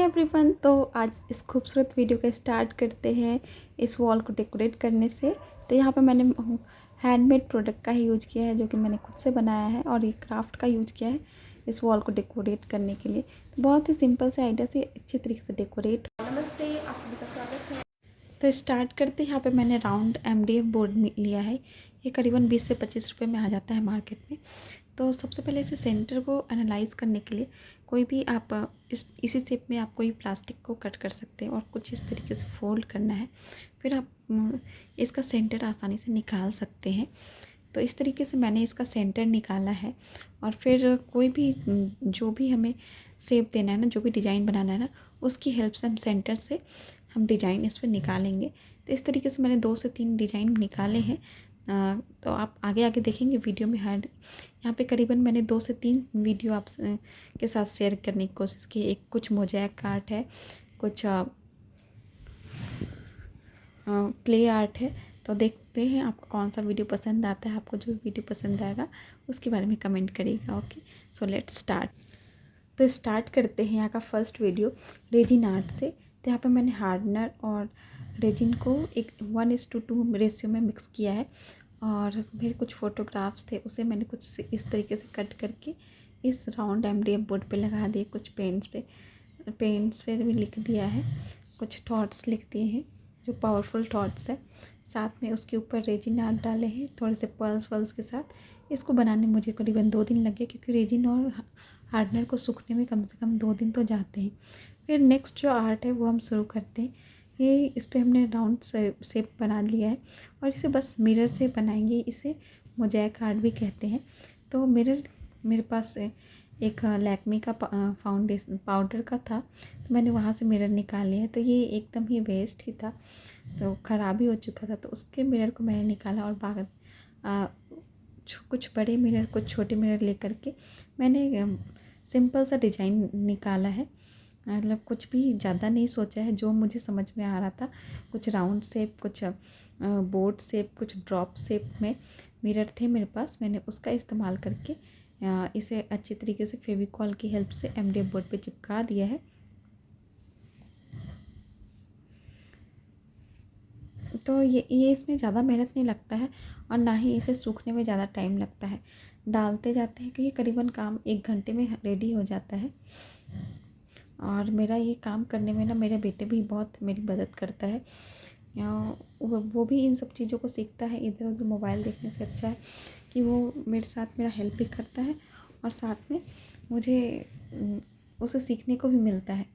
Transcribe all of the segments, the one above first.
Everyone, तो आज इस खूबसूरत वीडियो का स्टार्ट करते हैं इस वॉल को डेकोरेट करने से। तो यहाँ पे मैंने हैंडमेड प्रोडक्ट का ही यूज़ किया है, जो कि मैंने खुद से बनाया है, और ये क्राफ्ट का यूज़ किया है इस वॉल को डेकोरेट करने के लिए। तो बहुत ही सिंपल से आइडिया से अच्छी तरीके से डेकोरेट। नमस्ते, आप सभी का स्वागत है। तो स्टार्ट करते यहाँ पे मैंने राउंड MDF बोर्ड लिया है। ये करीबन 20 से 25 रुपये में आ जाता है मार्केट में। तो सबसे पहले इसे सेंटर को एनालाइज करने के लिए कोई भी आप इसी शेप में आप कोई प्लास्टिक को कट कर सकते हैं और कुछ इस तरीके से फोल्ड करना है। फिर आप इसका सेंटर आसानी से निकाल सकते हैं। तो इस तरीके से मैंने इसका सेंटर निकाला है। और फिर कोई भी जो भी हमें शेप देना है ना, जो भी डिज़ाइन बनाना है ना, उसकी हेल्प से हम डिज़ाइन इस पर निकालेंगे। तो इस तरीके से मैंने 2 से 3 डिज़ाइन निकाले हैं। तो आप आगे आगे देखेंगे वीडियो में। हर यहाँ पे करीबन मैंने 2 से 3 वीडियो आप के साथ शेयर करने की कोशिश की। एक कुछ मोज़ैक आर्ट है, कुछ क्ले आर्ट है। तो देखते हैं आपको कौन सा वीडियो पसंद आता है। आपको जो वीडियो पसंद आएगा उसके बारे में कमेंट करिएगा। Okay, so let's start. तो स्टार्ट करते हैं यहाँ का फर्स्ट वीडियो रेजिन आर्ट से। तो यहाँ पे मैंने हार्डनर और रेजिन को एक 1:2 रेशियो में मिक्स किया है। और फिर कुछ फ़ोटोग्राफ्स थे, उसे मैंने कुछ इस तरीके से कट करके इस राउंड MDF बोर्ड पे लगा दिए। कुछ पेंट्स पे भी लिख दिया है, कुछ थॉट्स लिख दिए हैं जो पावरफुल थॉट्स है। साथ में उसके ऊपर रेजिन आर्ट डाले हैं थोड़े से पर्ल्स के साथ। इसको बनाने मुझे करीबन 2 दिन लगे, क्योंकि रेजिन और हार्डनर को सूखने में कम से कम 2 दिन तो जाते हैं। फिर नेक्स्ट जो आर्ट है वो हम शुरू करते हैं। ये इस पर हमने राउंड शेप बना लिया है और इसे बस मिरर से बनाएंगे। इसे मोज़ैक आर्ट भी कहते हैं। तो मिरर मेरे पास एक लैक्मे का फाउंडेशन पाउडर का था, तो मैंने वहाँ से मिरर निकाल लिया। तो ये एकदम ही वेस्ट ही था, तो ख़राब ही हो चुका था। तो उसके मिरर को मैंने निकाला और कुछ बड़े मिरर कुछ छोटे मिरर लेकर के मैंने सिंपल सा डिज़ाइन निकाला है। मतलब कुछ भी ज़्यादा नहीं सोचा है, जो मुझे समझ में आ रहा था। कुछ राउंड शेप, कुछ बोर्ड शेप, कुछ ड्रॉप शेप में मिरर थे मेरे पास। मैंने उसका इस्तेमाल करके इसे अच्छी तरीके से फेविकॉल की हेल्प से MDF बोर्ड पे चिपका दिया है। तो ये इसमें ज़्यादा मेहनत नहीं लगता है और ना ही इसे सूखने में ज़्यादा टाइम लगता है। डालते जाते हैं कि ये करीबन काम 1 घंटे में रेडी हो जाता है। और मेरा ये काम करने में ना मेरे बेटे भी बहुत मेरी मदद करता है। वो भी इन सब चीज़ों को सीखता है। इधर उधर मोबाइल देखने से अच्छा है कि वो मेरे साथ मेरा हेल्प भी करता है और साथ में मुझे उसे सीखने को भी मिलता है।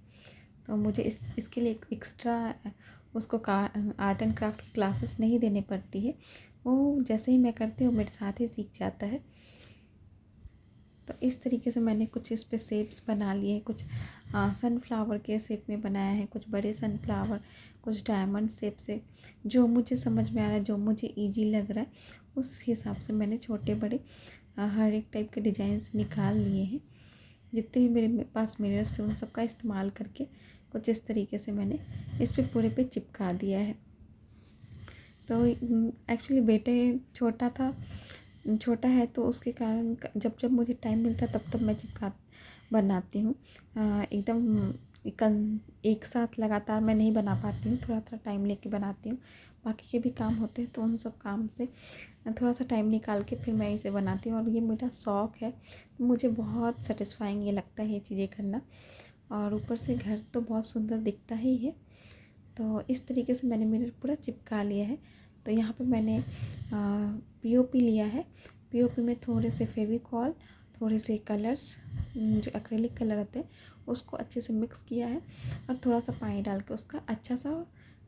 तो मुझे इसके लिए एक्स्ट्रा उसको आर्ट एंड क्राफ्ट क्लासेस नहीं देने पड़ती है। वो जैसे ही मैं करती हूँ मेरे साथ ही सीख जाता है। तो इस तरीके से मैंने कुछ इस पे शेप्स बना लिए। कुछ सनफ्लावर के शेप में बनाया है, कुछ बड़े सनफ्लावर, कुछ डायमंड शेप से। जो मुझे समझ में आ रहा है, जो मुझे इजी लग रहा है, उस हिसाब से मैंने छोटे बड़े हर एक टाइप के डिज़ाइंस निकाल लिए हैं। जितने भी मेरे पास मिरर्स थे उन सब का इस्तेमाल करके कुछ इस तरीके से मैंने इस पे पूरे पे चिपका दिया है। तो एक्चुअली बेटे छोटा है, तो उसके कारण जब जब मुझे टाइम मिलता है तब मैं बनाती हूँ। एकदम एक साथ लगातार मैं नहीं बना पाती हूँ, थोड़ा थोड़ा टाइम लेके बनाती हूँ। बाकी के भी काम होते हैं, तो उन सब काम से थोड़ा सा टाइम निकाल के फिर मैं इसे बनाती हूँ। और ये मेरा शौक़ है, तो मुझे बहुत सेटिस्फाइंग ये लगता है ये चीज़ें करना। और ऊपर से घर तो बहुत सुंदर दिखता ही है। तो इस तरीके से मैंने मिरर पूरा चिपका लिया है। तो यहाँ पे मैंने POP लिया है। POP में थोड़े से फेविकॉल, थोड़े से कलर्स, जो एक्रेलिक कलर होते हैं, उसको अच्छे से मिक्स किया है और थोड़ा सा पानी डाल के उसका अच्छा सा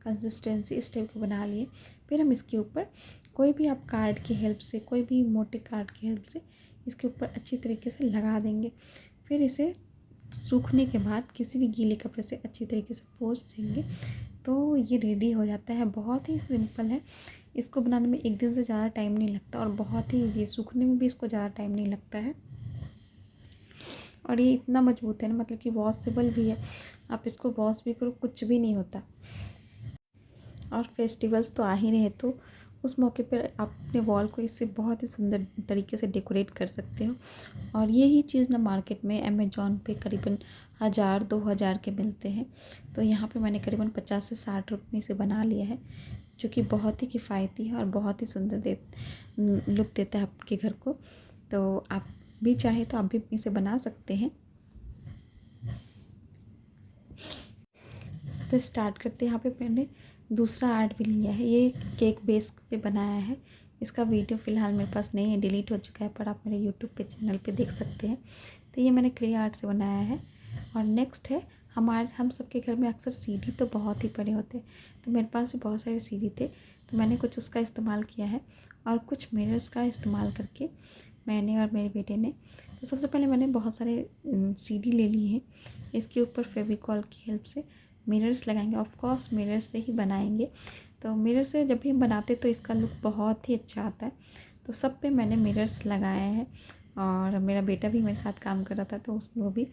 कंसिस्टेंसी इस टाइप का बना लिए। फिर हम इसके ऊपर कोई भी आप कार्ड की हेल्प से, कोई भी मोटे कार्ड की हेल्प से इसके ऊपर अच्छी तरीके से लगा देंगे। फिर इसे सूखने के बाद किसी भी गीले कपड़े से अच्छी तरीके से पोंछ देंगे, तो ये रेडी हो जाता है। बहुत ही सिंपल है। इसको बनाने में 1 दिन से ज़्यादा टाइम नहीं लगता और बहुत ही ईजी, सूखने में भी इसको ज़्यादा टाइम नहीं लगता है। और ये इतना मजबूत है ना, मतलब कि वॉशेबल भी है। आप इसको वॉश भी करो, कुछ भी नहीं होता। और फेस्टिवल्स तो आ ही रहे, तो उस मौके पर आप अपने वॉल को इससे बहुत ही सुंदर तरीके से डेकोरेट कर सकते हो। और यही चीज़ ना मार्केट में अमेज़ॉन पे करीबन 1000-2000 के मिलते हैं। तो यहाँ पे मैंने करीबन 50 से 60 रुपये में इसे बना लिया है, जो कि बहुत ही किफ़ायती है और बहुत ही सुंदर लुक देता है आपके घर को। तो आप भी चाहे तो आप भी इसे बना सकते हैं। तो स्टार्ट करते हैं। यहाँ पे मैंने दूसरा आर्ट भी लिया है, ये केक बेस पे बनाया है। इसका वीडियो फ़िलहाल मेरे पास नहीं है, डिलीट हो चुका है, पर आप मेरे यूट्यूब पे चैनल पे देख सकते हैं। तो ये मैंने क्ले आर्ट से बनाया है। और नेक्स्ट है हम सबके घर में अक्सर सीढ़ी तो बहुत ही पड़े होते हैं, तो मेरे पास भी बहुत सारे सीढ़ी थे, तो मैंने कुछ उसका इस्तेमाल किया है और कुछ मिरर्स का इस्तेमाल करके मैंने और मेरे बेटे ने। तो सबसे पहले मैंने बहुत सारे सीढ़ी ले ली है, इसके ऊपर फेविकॉल की हेल्प से मिरर्स लगाएंगे। ऑफ कोर्स मिरर से ही बनाएंगे, तो मिरर से जब भी हम बनाते तो इसका लुक बहुत ही अच्छा आता है। तो सब पे मैंने मिरर्स लगाए हैं और मेरा बेटा भी मेरे साथ काम कर रहा था, तो वो भी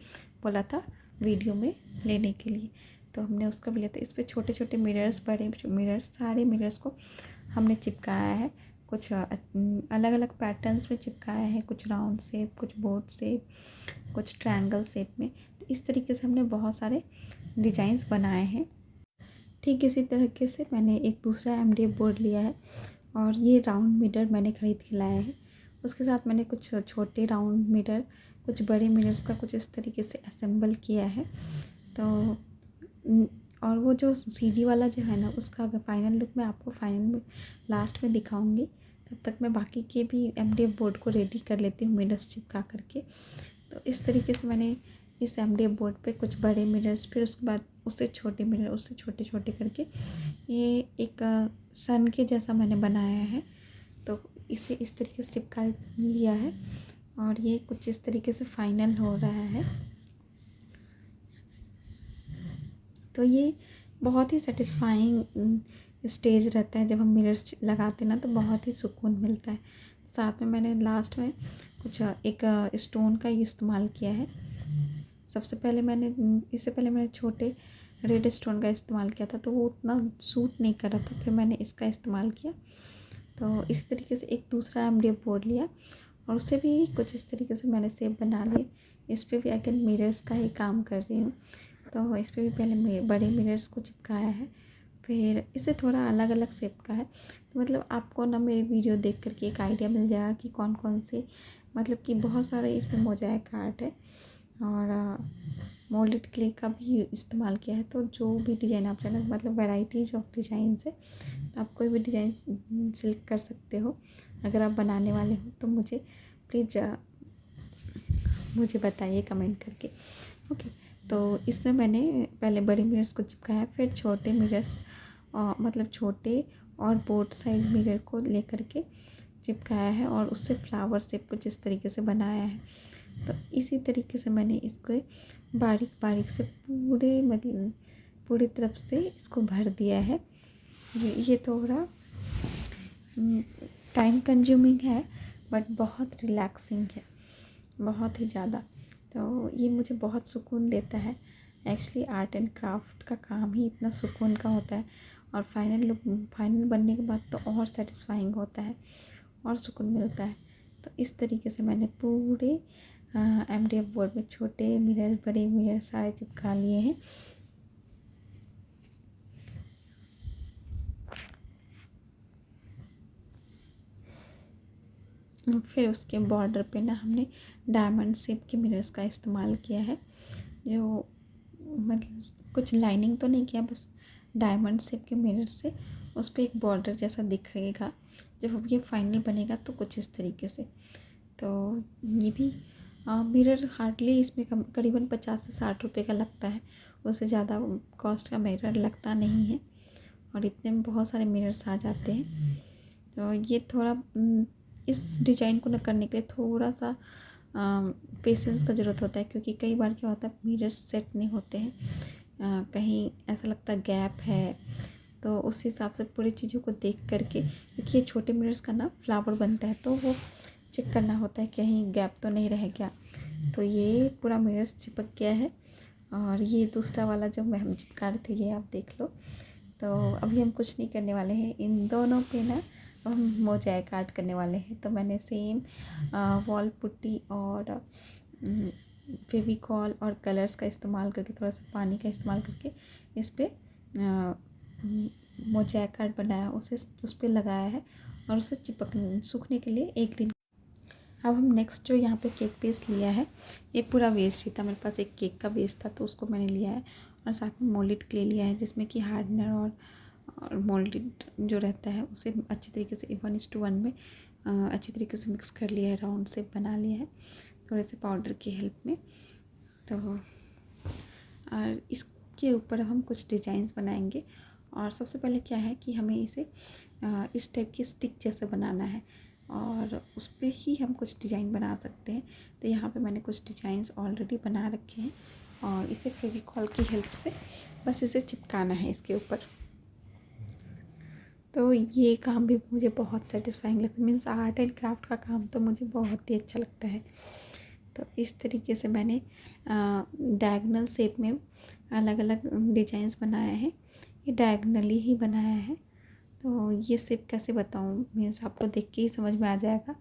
बोला था वीडियो में लेने के लिए, तो हमने उसका भी लिया था। इस पर छोटे छोटे मिरर्स, बड़े मिरर्स, सारे मिरर्स को हमने चिपकाया है। कुछ अलग अलग पैटर्न्स में चिपकाया है, कुछ राउंड शेप, कुछ बोर्ड शेप, कुछ ट्रायंगल शेप में। तो इस तरीके से हमने बहुत सारे डिज़ाइंस बनाए हैं। ठीक इसी तरीके से मैंने एक दूसरा MDF बोर्ड लिया है और ये राउंड मिरर मैंने ख़रीद के लाया है। उसके साथ मैंने कुछ छोटे राउंड मिरर, कुछ बड़े मिरर्स का कुछ इस तरीके से असेंबल किया है। तो और वो जो सीढ़ी वाला जो है ना, उसका अगर फाइनल लुक मैं आपको फाइनल में लास्ट में दिखाऊंगी। तब तक मैं बाकी के भी MDF बोर्ड को रेडी कर लेती हूँ मिरर्स चिपका करके। तो इस तरीके से मैंने इस MDF बोर्ड पे कुछ बड़े मिरर्स, फिर उसके बाद उससे छोटे मिरर, उससे छोटे छोटे करके ये एक सन के जैसा मैंने बनाया है। तो इसे इस तरीके से चिपका लिया है और ये कुछ इस तरीके से फाइनल हो रहा है। तो ये बहुत ही सेटिस्फाइंग स्टेज रहता है जब हम मिरर्स लगाते हैं ना, तो बहुत ही सुकून मिलता है। साथ में मैंने लास्ट में कुछ एक स्टोन का इस्तेमाल किया है। सबसे पहले इससे पहले मैंने छोटे रेड स्टोन का इस्तेमाल किया था, तो वो उतना सूट नहीं कर रहा था, फिर मैंने इसका इस्तेमाल किया। तो इसी तरीके से एक दूसरा MDF बोर्ड लिया और उससे भी कुछ इस तरीके से मैंने शेप बना लिए। इस पर भी अगेन मिरर्स का ही काम कर रही हूँ। तो इस पर भी पहले बड़े मिरर्स को चिपकाया है, फिर इसे थोड़ा अलग अलग शेप का है। तो मतलब आपको ना मेरी वीडियो देख करके एक आइडिया मिल जाएगा कि कौन कौन से, मतलब कि बहुत सारे इसमें मोज़ेक आर्ट है और मोल्डेड क्ले का भी इस्तेमाल किया है। तो जो भी डिज़ाइन आप चाहें, मतलब वैराइटीज़ ऑफ डिज़ाइन है, तो आप कोई भी डिज़ाइन सिलेक्ट कर सकते हो। अगर आप बनाने वाले हो तो मुझे प्लीज़ मुझे बताइए कमेंट करके। ओके, तो इसमें मैंने पहले बड़े मिरर्स को चिपकाया, फिर छोटे मिरर्स मतलब छोटे और बोट साइज मिरर को लेकर के चिपकाया है और उससे फ्लावर शेप कुछ इस तरीके से बनाया है। तो इसी तरीके से मैंने इसको बारीक बारीक से पूरी तरफ से इसको भर दिया है। ये थोड़ा टाइम कंज्यूमिंग है, बट बहुत रिलैक्सिंग है, बहुत ही ज़्यादा। तो ये मुझे बहुत सुकून देता है। एक्चुअली आर्ट एंड क्राफ्ट का काम ही इतना सुकून का होता है और फाइनल बनने के बाद तो और सेटिस्फाइंग होता है और सुकून मिलता है। तो इस तरीके से मैंने पूरे MDF बोर्ड में छोटे मिरर, बड़े मिरर सारे चिपका लिए हैं। फिर उसके बॉर्डर पे ना हमने डायमंड शेप के मिरर्स का इस्तेमाल किया है, जो मतलब कुछ लाइनिंग तो नहीं किया, बस डायमंड शेप के मिरर से उस पर एक बॉर्डर जैसा दिखेगा। जब अब ये फाइनल बनेगा तो कुछ इस तरीके से। तो ये भी मिरर हार्डली इसमें करीबन 50 से 60 रुपये का लगता है, उससे ज़्यादा कॉस्ट का मिरर लगता नहीं है और इतने में बहुत सारे मिरर्स आ जाते हैं। तो ये थोड़ा इस डिज़ाइन को न करने के लिए थोड़ा सा पेशेंस का ज़रूरत होता है, क्योंकि कई बार क्या होता है मिरर्स सेट नहीं होते हैं, कहीं ऐसा लगता है गैप है। तो उस हिसाब से पूरी चीज़ों को देख करके, क्योंकि ये छोटे मिरर्स का ना फ्लावर बनता है, तो वो चेक करना होता है कहीं गैप तो नहीं रह गया। तो ये पूरा मिरर्स चिपक गया है और ये दूसरा वाला जो हम चिपका रहे थे, ये आप देख लो। तो अभी हम कुछ नहीं करने वाले हैं, इन दोनों पे ना हम मोज़ैक आर्ट करने वाले हैं। तो मैंने सेम वॉल पुट्टी और फेविकॉल और कलर्स का इस्तेमाल करके, थोड़ा सा पानी का इस्तेमाल करके इस पर मोज़ैक आर्ट बनाया, उसे उस पर लगाया है और उसे सूखने के लिए 1 दिन। अब हम नेक्स्ट जो यहाँ पे केक बेस लिया है, ये पूरा वेस्ट ही था, मेरे पास एक केक का बेस था तो उसको मैंने लिया है और साथ में मोल्डेड क्ले लिया है, जिसमें कि हार्डनर और मोल्डेड जो रहता है उसे अच्छी तरीके से 1:1 में अच्छी तरीके से मिक्स कर लिया है, राउंड शेप बना लिया है थोड़े से पाउडर की हेल्प में। तो और इसके ऊपर हम कुछ डिज़ाइंस बनाएंगे। और सबसे पहले क्या है कि हमें इसे इस टाइप की स्टिक जैसे बनाना है और उस पर ही हम कुछ डिज़ाइन बना सकते हैं। तो यहाँ पे मैंने कुछ डिज़ाइंस ऑलरेडी बना रखे हैं और इसे फेविकॉल की हेल्प से बस इसे चिपकाना है इसके ऊपर। तो ये काम भी मुझे बहुत सेटिस्फाइंग लगता है, मीन्स आर्ट एंड क्राफ्ट का काम तो मुझे बहुत ही अच्छा लगता है। तो इस तरीके से मैंने डायगोनल शेप में अलग अलग डिज़ाइंस बनाए हैं, ये डायगोनली ही बनाया है। तो ये शेप कैसे बताऊँ, मीन्स आपको देख के ही समझ में आ जाएगा,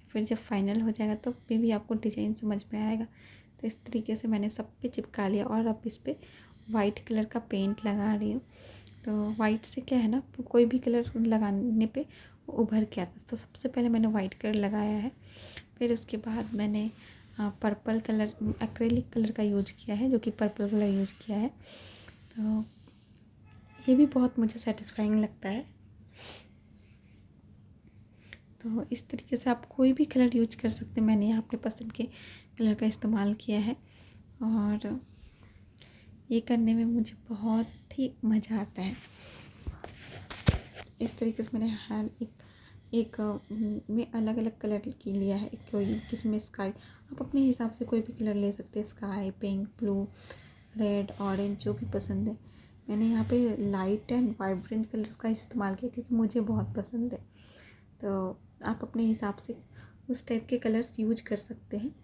फिर जब फाइनल हो जाएगा तो फिर भी आपको डिज़ाइन समझ में आएगा। तो इस तरीके से मैंने सब पे चिपका लिया और अब इस पर वाइट कलर का पेंट लगा रही हूँ। तो वाइट से क्या है ना, कोई भी कलर लगाने पे उभर के आता है। तो सबसे पहले मैंने वाइट कलर लगाया है, फिर उसके बाद मैंने पर्पल कलर, एक्रेलिक कलर का यूज किया है, जो कि पर्पल कलर यूज किया है। तो ये भी बहुत मुझे सेटिस्फाइंग लगता है। तो इस तरीके से आप कोई भी कलर यूज कर सकते हैं, मैंने यहाँ अपने पसंद के कलर का इस्तेमाल किया है और ये करने में मुझे बहुत ही मज़ा आता है। इस तरीके से मैंने हर एक में अलग अलग कलर की लिया है, कोई किसी में स्काई, आप अपने हिसाब से कोई भी कलर ले सकते हैं, sky, pink, blue, red, orange, जो भी पसंद है। मैंने यहाँ पे लाइट एंड वाइब्रेंट कलर्स का इस्तेमाल किया क्योंकि मुझे बहुत पसंद है। तो आप अपने हिसाब से उस टाइप के कलर्स यूज कर सकते हैं।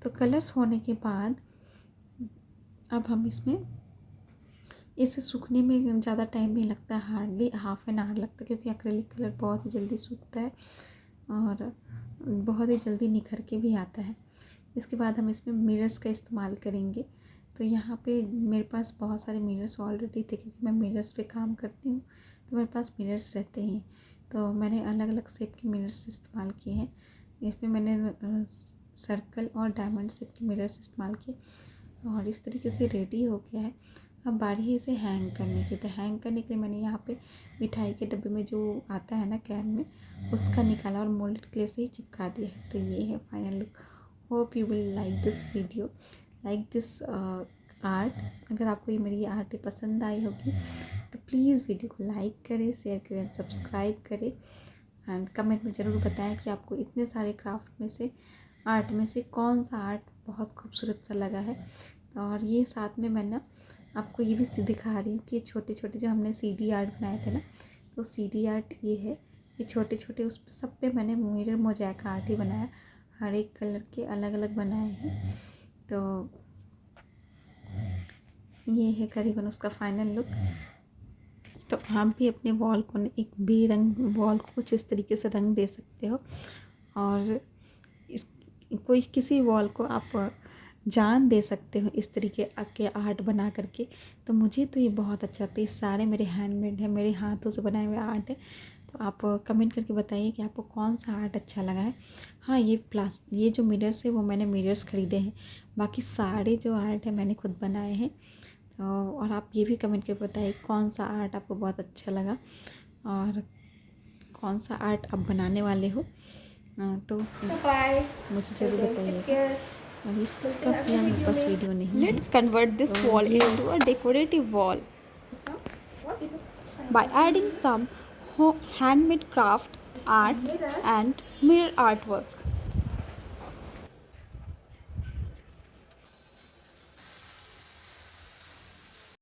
तो कलर्स होने के बाद अब हम इसमें इसे सूखने में ज़्यादा टाइम नहीं लगता, हार्डली ½ एन आवर लगता है, क्योंकि एक्रेलिक कलर बहुत ही जल्दी सूखता है और बहुत ही जल्दी निखर के भी आता है। इसके बाद हम इसमें मिरर्स का इस्तेमाल करेंगे। तो यहाँ पे मेरे पास बहुत सारे मिरर्स ऑलरेडी थे, क्योंकि मैं मिरर्स पे काम करती हूँ तो मेरे पास मिरर्स रहते हैं। तो मैंने अलग अलग शेप के मिरर्स इस्तेमाल किए हैं। इसमें मैंने सर्कल और डायमंड शेप के मिरर्स इस्तेमाल किए और इस तरीके से रेडी हो गया है। अब बारी है इसे हैंग करने की। तो हैंग करने के लिए मैंने यहाँ पे मिठाई के डब्बे में जो आता है ना कैन में, उसका निकाला और मोल्डेड क्ले से ही चिपका दिया है। तो ये है final look. Hope you will like this video, like this art. अगर आपको ये मेरी आर्ट पसंद आई होगी तो प्लीज़ वीडियो को लाइक करें, शेयर करें एंड सब्सक्राइब करें एंड कमेंट में ज़रूर बताएं कि आपको इतने सारे क्राफ्ट में से, आर्ट में से कौन सा आर्ट बहुत खूबसूरत सा लगा है। और ये साथ में मैं ना आपको ये भी दिखा रही हूँ कि छोटे छोटे जो हमने CD आर्ट बनाए थे ना, तो CD आर्ट ये है, ये छोटे छोटे उस सब पे मैंने मिरर मोज़ैक आर्ट ही बनाया, हर एक कलर के अलग अलग बनाए हैं। तो ये है करीबन उसका फाइनल लुक। तो आप भी अपने वॉल को एक बेरंग वॉल को कुछ इस तरीके से रंग दे सकते हो और इस कोई किसी वॉल को आप जान दे सकते हो इस तरीके के आर्ट बना करके। तो मुझे तो ये बहुत अच्छा लगता है। ये सारे मेरे हैंडमेड है, मेरे हाथों से बनाए हुए आर्ट है। तो आप कमेंट करके बताइए कि आपको कौन सा आर्ट अच्छा लगा है। हाँ, ये जो मिरर्स है वो मैंने मिरर्स ख़रीदे हैं, बाकी सारे जो आर्ट है मैंने खुद बनाए हैं। तो और आप ये भी कमेंट करके बताइए कौन सा आर्ट आपको बहुत अच्छा लगा और कौन सा आर्ट आप बनाने वाले हो। तो मुझे ज़रूर बताइएगा। और इसका बस वीडियो नहीं, Let's convert this wall into a decorative wall by adding some handmade craft art and mirror artwork.